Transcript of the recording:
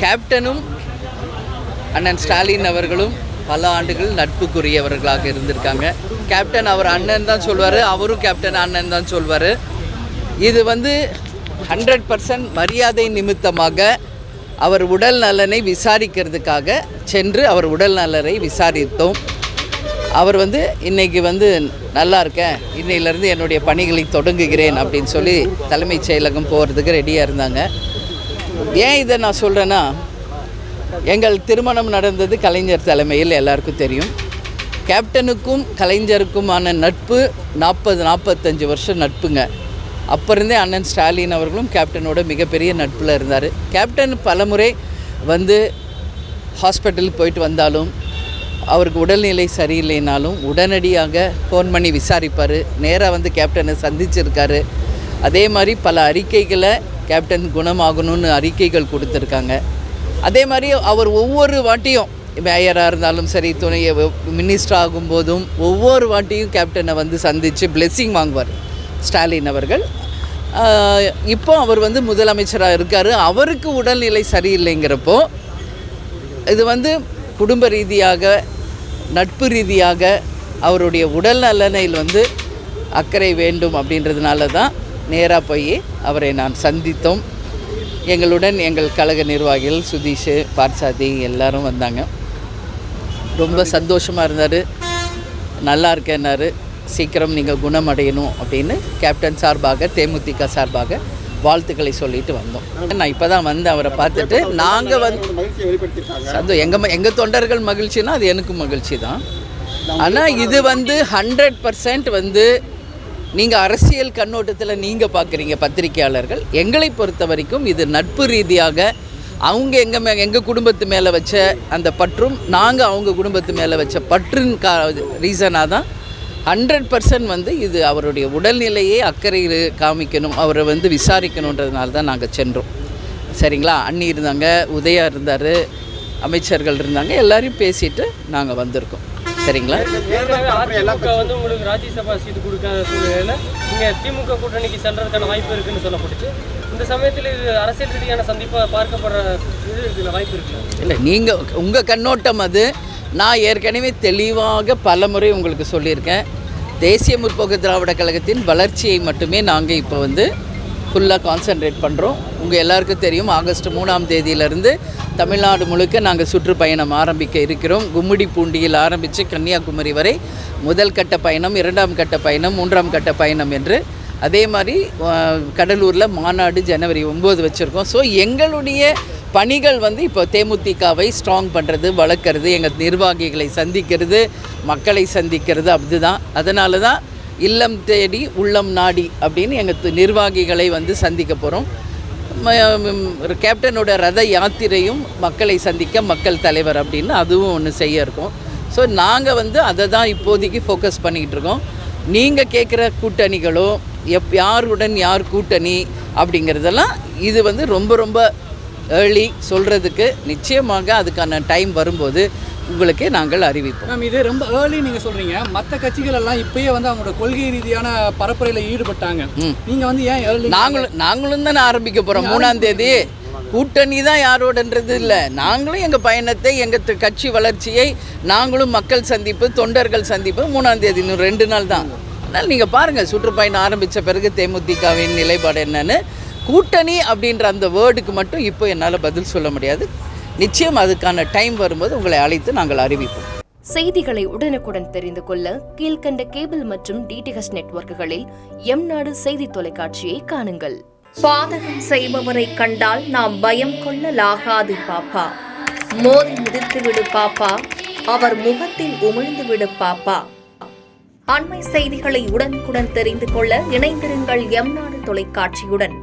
கேப்டனும் அண்ணன் ஸ்டாலின் அவர்களும் பல ஆண்டுகள் நட்புக்குரியவர்களாக இருந்திருக்காங்க. கேப்டன் அவர் அண்ணன் தான் சொல்வார், அவரும் கேப்டன் அண்ணன் தான் சொல்வார். இது 100% மரியாதை நிமித்தமாக அவர் உடல் நலனை விசாரிக்கிறதுக்காக சென்று அவர் உடல் நலனை விசாரித்தோம். அவர் இன்றைக்கி நல்லா இருக்கேன், இன்னையிலேருந்து என்னுடைய பணிகளை தொடங்குகிறேன் அப்படின்னு சொல்லி தலைமைச் செயலகம் போகிறதுக்கு ரெடியாக இருந்தாங்க. ஏன் இதை நான் சொல்கிறேன்னா, எங்கள் திருமணம் நடந்தது கலைஞர் தலைமையில், எல்லாருக்கும் தெரியும். கேப்டனுக்கும் கலைஞருக்குமான நட்பு 40-45 வருஷம் நட்புங்க. அப்போ இருந்தே அண்ணன் ஸ்டாலின் அவர்களும் கேப்டனோட மிகப்பெரிய நட்பில் இருந்தார். கேப்டன் பலமுறை ஹாஸ்பிட்டலுக்கு போயிட்டு வந்தாலும், அவருக்கு உடல்நிலை சரியில்லைனாலும் உடனடியாக ஃபோன் பண்ணி விசாரிப்பார். நேராக கேப்டனை சந்திச்சிருக்காரு. அதே மாதிரி பல அறிக்கைகளை கேப்டன் குணமாகணும்னு அறிக்கைகள் கொடுத்துருக்காங்க. அதே மாதிரி அவர் ஒவ்வொரு வாட்டியும் மேயராக இருந்தாலும் சரி, துணை மினிஸ்டர் ஆகும்போதும் ஒவ்வொரு வாட்டியும் கேப்டனை சந்தித்து பிளெஸ்ஸிங் வாங்குவார் ஸ்டாலின் அவர்கள். இப்போ அவர் முதலமைச்சராக இருக்கார். அவருக்கு உடல்நிலை சரியில்லைங்கிறப்போ இது குடும்ப ரீதியாக நட்பு ரீதியாக அவருடைய உடல் நலனில் அக்கறை வேண்டும் அப்படின்றதுனால தான் நேராக போய் அவரை நான் சந்தித்தோம். எங்களுடன் எங்கள் கழக நிர்வாகிகள் சுதீஷ், பார்சாதி எல்லாரும் வந்தாங்க. ரொம்ப சந்தோஷமாக இருந்தார். நல்லா இருக்கேன்னாரு. சீக்கிரம் நீங்கள் குணமடையணும் அப்படின்னு கேப்டன் சார்பாக, தேமுதிக சார்பாக வாழ்த்துக்களை சொல்லிட்டு வந்தோம். நான் இப்போ தான் அவரை பார்த்துட்டு நாங்கள் எங்கள் தொண்டர்கள் மகிழ்ச்சினா அது எனக்கும் மகிழ்ச்சி தான். ஆனால் இது 100% நீங்கள் அரசியல் கண்ணோட்டத்தில் நீங்கள் பார்க்குறீங்க பத்திரிகையாளர்கள். எங்களை பொறுத்த வரைக்கும் இது நட்பு ரீதியாக அவங்க எங்கள் குடும்பத்து மேலே வச்ச அந்த பற்றும் நாங்கள் அவங்க குடும்பத்து மேலே வச்ச பற்றின் ரீசனாக தான் 100% இது அவருடைய உடல்நிலையை அக்கறை காமிக்கணும், அவரை விசாரிக்கணுன்றதுனால தான் நாங்கள் சென்றோம். சரிங்களா? அண்ணி இருந்தாங்க, உதயா இருந்தார், அமைச்சர்கள் இருந்தாங்க, எல்லாரையும் பேசிட்டு நாங்கள் வந்திருக்கோம். சரிங்களா? உங்களுக்கு ராஜ்யசபா சீட்டு கொடுக்காத சூழ்நிலையில் நீங்கள் திமுக கூட்டணிக்கு செல்றதுக்கான வாய்ப்பு இருக்குன்னு சொல்லப்பட்டுச்சு. இந்த சமயத்தில் இது அரசியல் ரீதியான சந்திப்பாக பார்க்கப்படுற இது வாய்ப்பு இருக்குல்ல? இல்லை, நீங்கள் உங்கள் கண்ணோட்டம் அது. நான் ஏற்கனவே தெளிவாக பல முறை உங்களுக்கு சொல்லியிருக்கேன். தேசிய முற்போக்கு திராவிட கழகத்தின் வளர்ச்சியை மட்டுமே நாங்கள் இப்போ ஃபுல்லாக கான்சன்ட்ரேட் பண்ணுறோம். உங்கள் எல்லாருக்கும் தெரியும், ஆகஸ்ட் 3ஆம் தேதியிலேருந்து தமிழ்நாடு முழுக்க நாங்கள் சுற்றுப்பயணம் ஆரம்பிக்க இருக்கிறோம். கும்மிடிப்பூண்டியில் ஆரம்பித்து கன்னியாகுமரி வரை முதல் கட்ட பயணம், 2ஆம் கட்ட பயணம், 3ஆம் கட்ட பயணம் என்று. அதே மாதிரி கடலூரில் மாநாடு ஜனவரி 9 வச்சுருக்கோம். ஸோ எங்களுடைய பணிகள் இப்போ தேமுதிகவை ஸ்ட்ராங் பண்ணுறது, வளர்க்குறது, எங்கள் நிர்வாகிகளை சந்திக்கிறது, மக்களை சந்திக்கிறது, அப்படிதான். அதனால தான் இல்லம் தேடி உள்ளம் நாடி அப்படின்னு எங்கள் நிர்வாகிகளை சந்திக்க போகிறோம். கேப்டனோட ரத யாத்திரையும் மக்களை சந்திக்க மக்கள் தலைவர் அப்படின்னு அதுவும் ஒன்று செய்ய இருக்கோம். ஸோ நாங்கள் அதை தான் இப்போதைக்கு ஃபோக்கஸ் பண்ணிக்கிட்டு இருக்கோம். நீங்கள் கேட்குற கூட்டணிகளோ யாருடன் யார் கூட்டணி அப்படிங்கிறதெல்லாம் இது ரொம்ப ரொம்ப ஏர்லி சொல்கிறதுக்கு. நிச்சயமாக அதுக்கான டைம் வரும்போது உங்களுக்கு நாங்கள் அறிவிப்போம். மேம், இது ரொம்ப ஏர்லி நீங்கள் சொல்கிறீங்க. மற்ற கட்சிகள் எல்லாம் இப்போயே அவங்களோட கொள்கை ரீதியான பரப்புரையில் ஈடுபட்டாங்க. நீங்கள் ஏன் ஏர்லி? நாங்களும் தானே ஆரம்பிக்க போகிறோம் 3ஆம் தேதி. கூட்டணி தான் யாரோடன்றது இல்லை. நாங்களும் எங்கள் பயணத்தை, எங்கள் கட்சி வளர்ச்சியை நாங்களும் மக்கள் சந்திப்பு, தொண்டர்கள் சந்திப்பு 3ஆம் தேதி, இன்னும் 2 நாள் தான். அதனால் நீங்கள் பாருங்கள், சுற்றுப்பயணம் ஆரம்பித்த பிறகு தேமுதிகவின் நிலைப்பாடு என்னன்னு. கூட்டணி அப்படின்ற அந்த வேர்டுக்கு மட்டும் இப்போ என்னால் பதில் சொல்ல முடியாது. நிச்சயம் அதுக்கான டைம் வரும்போது உங்களை அழைத்து நாங்கள் அறிவிப்போம். செய்திகளை உடனுக்குடன் தெரிந்து கொள்ள கீழ்கண்ட கேபிள் மற்றும் டிடிஹெச் நெட்வொர்க்குகளில் எம்நாடு செய்தி தொலைக்காட்சியை காணுங்கள். பாதகம் செய்பவரை கண்டால் நாம் பயம் கொள்ளலாகாது பாப்பா. மோதி மிதித்து விடு பாப்பா, அவர் முகத்தில் உமிழ்ந்து விடு பாப்பா. அண்மை செய்திகளை உடனுக்குடன் தெரிந்து கொள்ள இணைந்திருங்கள் எம்நாடு தொலைக்காட்சியுடன்.